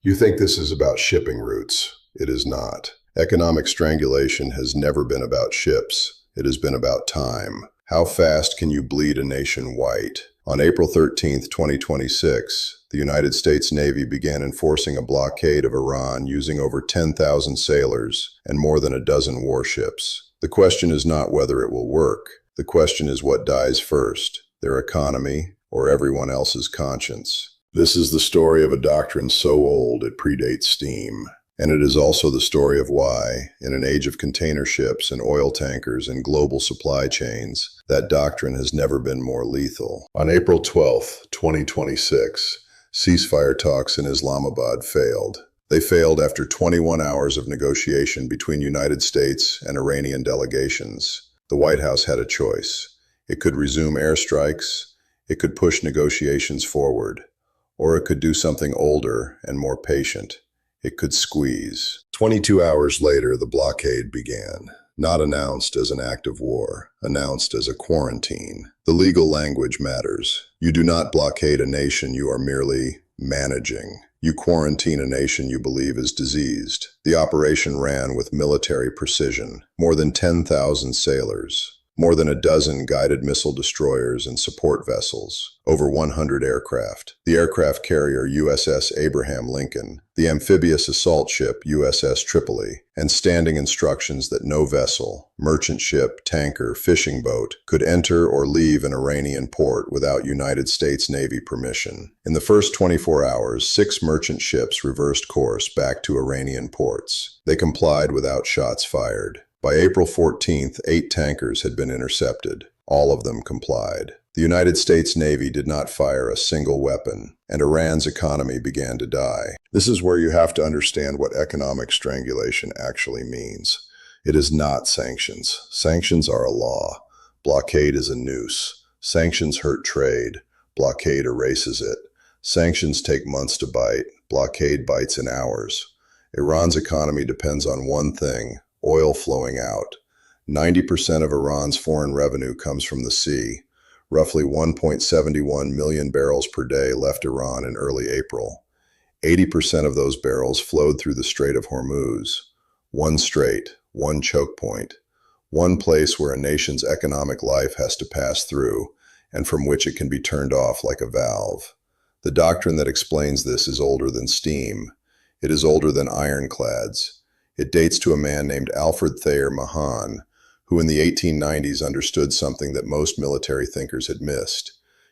You think this is about shipping routes. It is not. Economic strangulation has never been about ships. It has been about time. How fast can you bleed a nation white? On April 13th, 2026, the United States Navy began enforcing a blockade of Iran using over 10,000 sailors and more than a dozen warships. The question is not whether it will work. The question is what dies first, their economy or everyone else's conscience. This is the story of a doctrine so old it predates steam. And it is also the story of why, in an age of container ships and oil tankers and global supply chains, that doctrine has never been more lethal. On April 12th, 2026, ceasefire talks in Islamabad failed. They failed after 21 hours of negotiation between United States and Iranian delegations. The White House had a choice. It could resume airstrikes, it could push negotiations forward, or it could do something older and more patient. It could squeeze. 22 hours later, the blockade began. Not announced as an act of war, announced as a quarantine. The legal language matters. You do not blockade a nation you are merely managing. You quarantine a nation you believe is diseased. The operation ran with military precision. More than 10,000 sailors. More than a dozen guided missile destroyers and support vessels, over 100 aircraft, the aircraft carrier USS Abraham Lincoln, the amphibious assault ship USS Tripoli, and standing instructions that no vessel, merchant ship, tanker, fishing boat, could enter or leave an Iranian port without United States Navy permission. In the first 24 hours, 6 merchant ships reversed course back to Iranian ports. They complied without shots fired. By April 14th, 8 tankers had been intercepted. All of them complied. The United States Navy did not fire a single weapon, and Iran's economy began to die. This is where you have to understand what economic strangulation actually means. It is not sanctions. Sanctions are a law. Blockade is a noose. Sanctions hurt trade. Blockade erases it. Sanctions take months to bite. Blockade bites in hours. Iran's economy depends on one thing: oil flowing out. 90% of Iran's foreign revenue comes from the sea. Roughly 1.71 million barrels per day left Iran in early April. 80% of those barrels flowed through the Strait of Hormuz. One strait, one choke point, one place where a nation's economic life has to pass through, and from which it can be turned off like a valve. The doctrine that explains this is older than steam. It is older than ironclads. It dates to a man named Alfred Thayer Mahan, who in the 1890s understood something that most military thinkers had missed.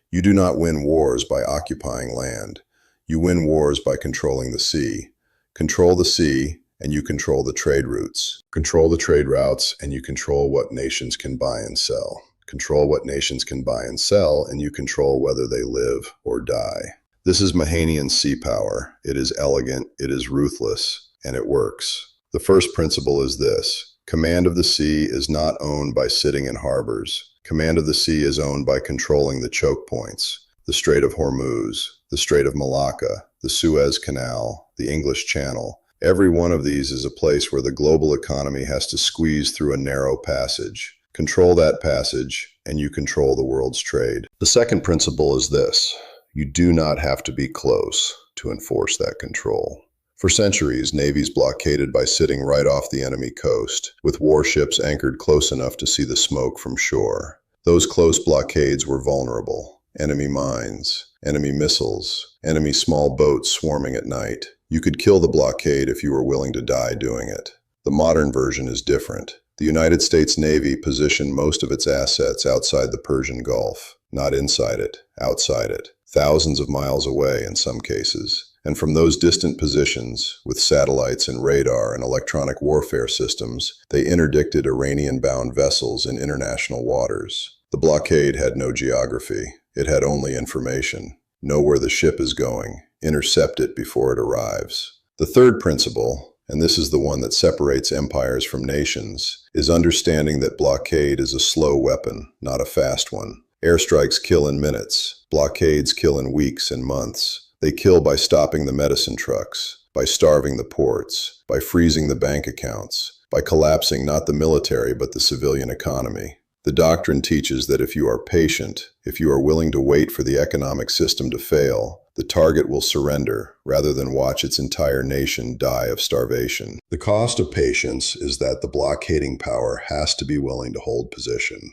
You do not win wars by occupying land. You win wars by controlling the sea. Control the sea, and you control the trade routes. Control the trade routes, and you control what nations can buy and sell. Control what nations can buy and sell, and you control whether they live or die. This is Mahanian sea power. It is elegant, it is ruthless, and it works. The first principle is this: command of the sea is not owned by sitting in harbors. Command of the sea is owned by controlling the choke points: the Strait of Hormuz, the Strait of Malacca, the Suez Canal, the English Channel. Every one of these is a place where the global economy has to squeeze through a narrow passage. Control that passage, and you control the world's trade. The second principle is this: you do not have to be close to enforce that control. For centuries, navies blockaded by sitting right off the enemy coast, with warships anchored close enough to see the smoke from shore. Those close blockades were vulnerable. Enemy mines, enemy missiles, enemy small boats swarming at night. You could kill the blockade if you were willing to die doing it. The modern version is different. The United States Navy positioned most of its assets outside the Persian Gulf, not inside it, outside it, thousands of miles away in some cases. And from those distant positions, with satellites and radar and electronic warfare systems, they interdicted Iranian-bound vessels in international waters. The blockade had no geography. It had only information. Know where the ship is going. Intercept it before it arrives. The third principle, and this is the one that separates empires from nations, is understanding that blockade is a slow weapon, not a fast one. Airstrikes kill in minutes. Blockades kill in weeks and months. They kill by stopping the medicine trucks, by starving the ports, by freezing the bank accounts, by collapsing not the military but the civilian economy. The doctrine teaches that if you are patient, if you are willing to wait for the economic system to fail, The target will surrender rather than watch its entire nation die of starvation. The cost of patience is that the blockading power has to be willing to hold position.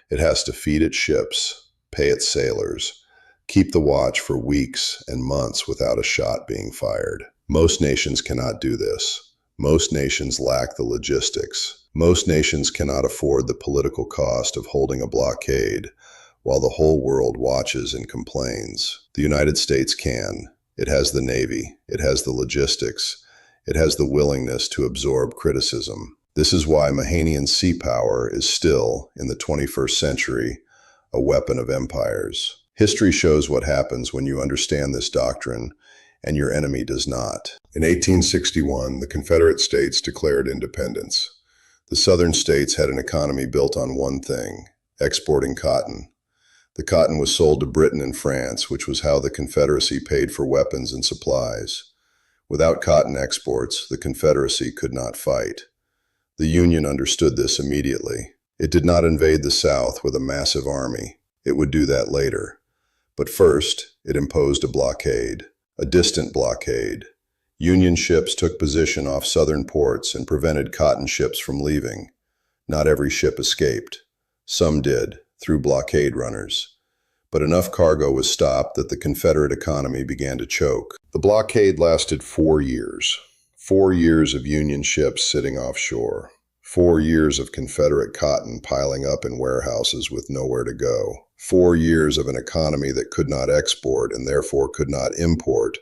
It has to feed its ships, pay its sailors, keep the watch for weeks and months without a shot being fired. Most nations cannot do this. Most nations lack the logistics. Most nations cannot afford the political cost of holding a blockade while the whole world watches and complains. The United States can. It has the Navy. It has the logistics. It has the willingness to absorb criticism. This is why Mahanian sea power is still, in the 21st century, a weapon of empires. History shows what happens when you understand this doctrine and your enemy does not. In 1861, the Confederate States declared independence. The Southern states had an economy built on one thing: exporting cotton. The cotton was sold to Britain and France, which was how the Confederacy paid for weapons and supplies. Without cotton exports, the Confederacy could not fight. The Union understood this immediately. It did not invade the South with a massive army. It would do that later. But first, it imposed a blockade, a distant blockade. Union ships took position off southern ports and prevented cotton ships from leaving. Not every ship escaped. Some did, through blockade runners. But enough cargo was stopped that the Confederate economy began to choke. The blockade lasted 4 years. 4 years of Union ships sitting offshore. 4 years of Confederate cotton piling up in warehouses with nowhere to go. 4 years of an economy that could not export and therefore could not import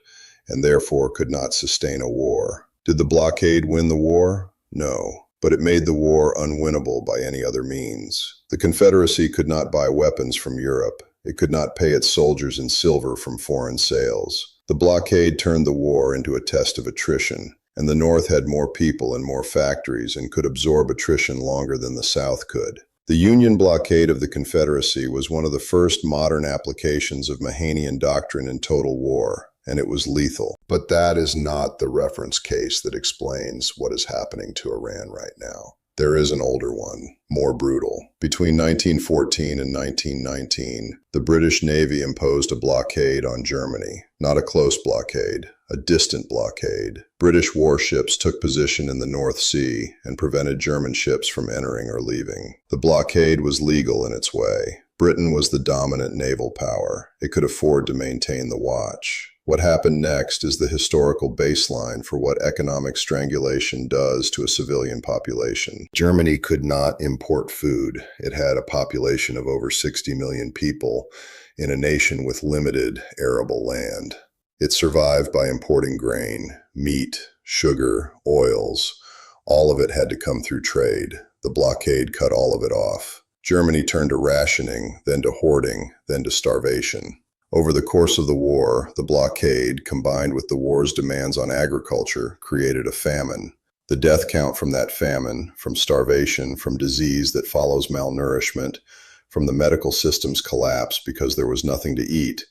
and therefore could not sustain a war. Did the blockade win the war? No. But it made the war unwinnable by any other means. The Confederacy could not buy weapons from Europe. It could not pay its soldiers in silver from foreign sales. The blockade turned the war into a test of attrition, and the North had more people and more factories and could absorb attrition longer than the South could. The Union blockade of the Confederacy was one of the first modern applications of Mahanian doctrine in total war, and it was lethal. But that is not the reference case that explains what is happening to Iran right now. There is an older one, more brutal. Between 1914 and 1919, the British Navy imposed a blockade on Germany. Not a close blockade, a distant blockade. British warships took position in the North Sea and prevented German ships from entering or leaving. The blockade was legal in its way. Britain was the dominant naval power. It could afford to maintain the watch. What happened next is the historical baseline for what economic strangulation does to a civilian population. Germany could not import food. It had a population of over 60 million people in a nation with limited arable land. It survived by importing grain, meat, sugar, oils. All of it had to come through trade. The blockade cut all of it off. Germany turned to rationing, then to hoarding, then to starvation. Over the course of the war, the blockade, combined with the war's demands on agriculture, created a famine. The death count from that famine, from starvation, from disease that follows malnourishment, from the medical system's collapse because there was nothing to eat,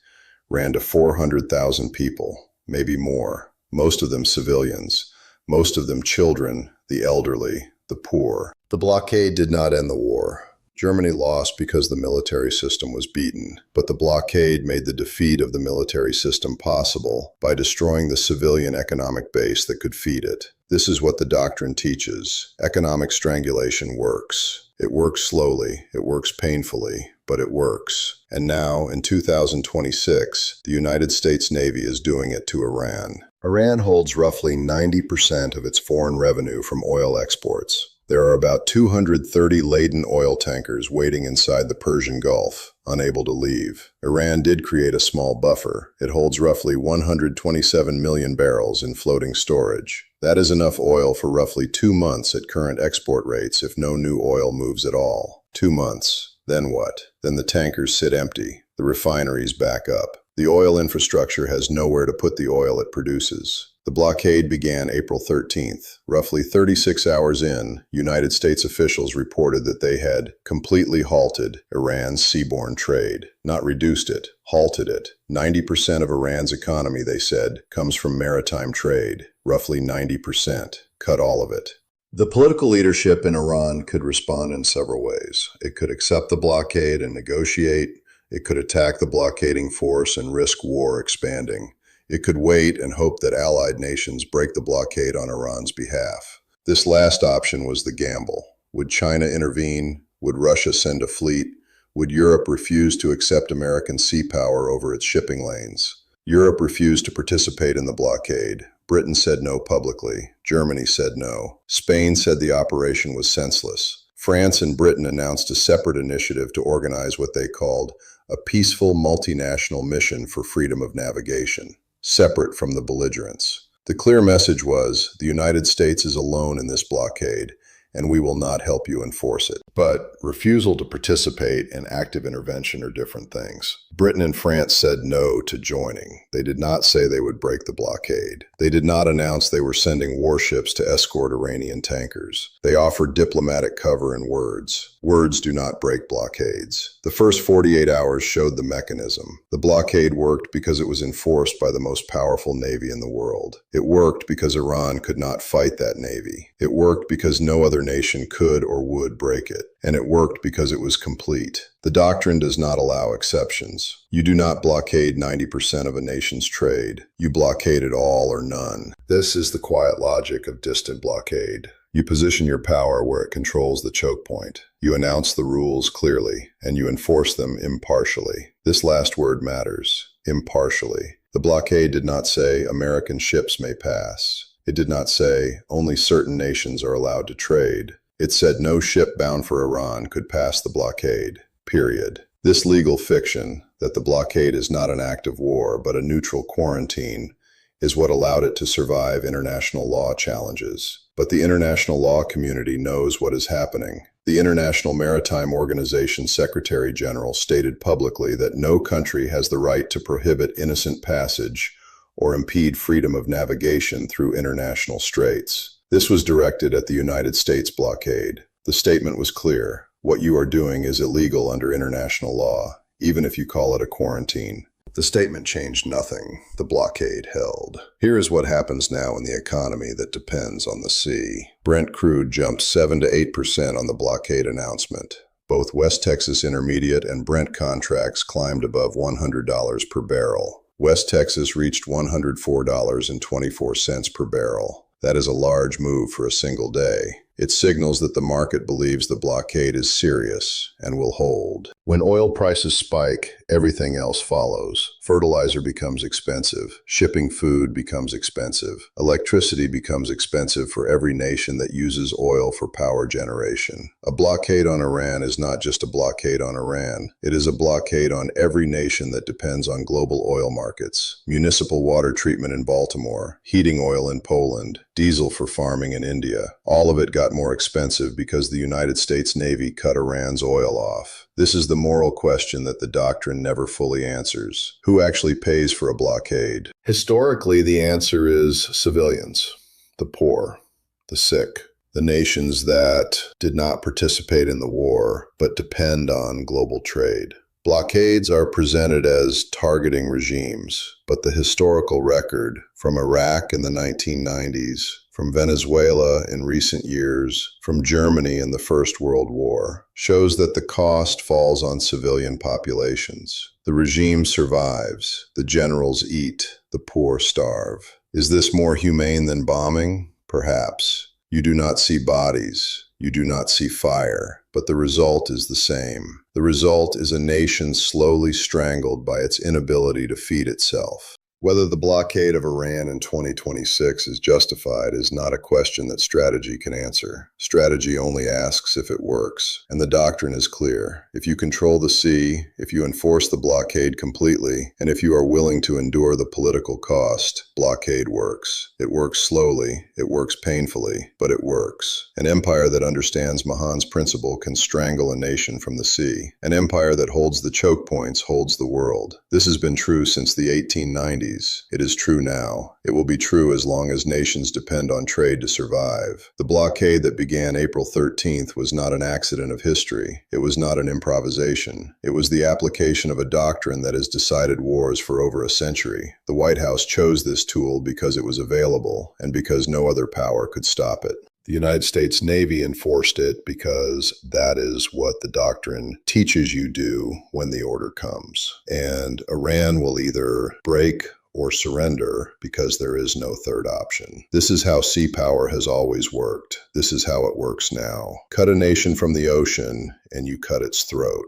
ran to 400,000 people, maybe more, most of them civilians, most of them children, the elderly, the poor. The blockade did not end the war. Germany lost because the military system was beaten, but the blockade made the defeat of the military system possible by destroying the civilian economic base that could feed it. This is what the doctrine teaches. Economic strangulation works. It works slowly, it works painfully, but it works. And now, in 2026, the United States Navy is doing it to Iran. Iran holds roughly 90% of its foreign revenue from oil exports. There are about 230 laden oil tankers waiting inside the Persian Gulf, unable to leave. Iran did create a small buffer. It holds roughly 127 million barrels in floating storage. That is enough oil for roughly 2 months at current export rates if no new oil moves at all. 2 months. Then what? Then the tankers sit empty. The refineries back up. The oil infrastructure has nowhere to put the oil it produces. The blockade began April 13th. Roughly 36 hours in, United States officials reported that they had completely halted Iran's seaborne trade. Not reduced it, halted it. 90% of Iran's economy, they said, comes from maritime trade. Roughly 90%. Cut all of it. The political leadership in Iran could respond in several ways. It could accept the blockade and negotiate. It could attack the blockading force and risk war expanding. It could wait and hope that allied nations break the blockade on Iran's behalf. This last option was the gamble. Would China intervene? Would Russia send a fleet? Would Europe refuse to accept American sea power over its shipping lanes? Europe refused to participate in the blockade. Britain said no publicly. Germany said no. Spain said the operation was senseless. France and Britain announced a separate initiative to organize what they called a peaceful multinational mission for freedom of navigation, separate from the belligerents. The clear message was, the United States is alone in this blockade, and we will not help you enforce it. But refusal to participate and active intervention are different things. Britain and France said no to joining. They did not say they would break the blockade. They did not announce they were sending warships to escort Iranian tankers. They offered diplomatic cover in words. Words do not break blockades. The first 48 hours showed the mechanism. The blockade worked because it was enforced by the most powerful navy in the world. It worked because Iran could not fight that navy. It worked because no other nation could or would break it. And it worked because it was complete. The doctrine does not allow exceptions. You do not blockade 90% of a nation's trade. You blockade it all or none. This is the quiet logic of distant blockade. You position your power where it controls the choke point. You announce the rules clearly, and you enforce them impartially. This last word matters. Impartially. The blockade did not say American ships may pass. It did not say only certain nations are allowed to trade. It said no ship bound for Iran could pass the blockade, period. This legal fiction, that the blockade is not an act of war but a neutral quarantine, is what allowed it to survive international law challenges. But the international law community knows what is happening. The International Maritime Organization Secretary General stated publicly that no country has the right to prohibit innocent passage or impede freedom of navigation through international straits. This was directed at the United States blockade. The statement was clear. What you are doing is illegal under international law, even if you call it a quarantine. The statement changed nothing. The blockade held. Here is what happens now in the economy that depends on the sea. Brent crude jumped 7 to 8% on the blockade announcement. Both West Texas Intermediate and Brent contracts climbed above $100 per barrel. West Texas reached $104.24 per barrel. That is a large move for a single day. It signals that the market believes the blockade is serious and will hold. When oil prices spike, everything else follows. Fertilizer becomes expensive. Shipping food becomes expensive. Electricity becomes expensive for every nation that uses oil for power generation. A blockade on Iran is not just a blockade on Iran. It is a blockade on every nation that depends on global oil markets. Municipal water treatment in Baltimore, heating oil in Poland, diesel for farming in India. All of it got more expensive because the United States Navy cut Iran's oil off. This is the moral question that the doctrine never fully answers. Who actually pays for a blockade? Historically, the answer is civilians, the poor, the sick, the nations that did not participate in the war but depend on global trade. Blockades are presented as targeting regimes, but the historical record from Iraq in the 1990s, from Venezuela in recent years, from Germany in the First World War, shows that the cost falls on civilian populations. The regime survives, the generals eat, the poor starve. Is this more humane than bombing? Perhaps. You do not see bodies. You do not see fire, but the result is the same. The result is a nation slowly strangled by its inability to feed itself. Whether the blockade of Iran in 2026 is justified is not a question that strategy can answer. Strategy only asks if it works, and the doctrine is clear. If you control the sea, if you enforce the blockade completely, and if you are willing to endure the political cost, blockade works. It works slowly, it works painfully, but it works. An empire that understands Mahan's principle can strangle a nation from the sea. An empire that holds the choke points holds the world. This has been true since the 1890s. It is true now. It will be true as long as nations depend on trade to survive. The blockade that began April 13th was not an accident of history. It was not an improvisation. It was the application of a doctrine that has decided wars for over a century. The White House chose this tool because it was available and because no other power could stop it. The United States Navy enforced it because that is what the doctrine teaches you do when the order comes. And Iran will either break or surrender because there is no third option. This is how sea power has always worked. This is how it works now. Cut a nation from the ocean and you cut its throat.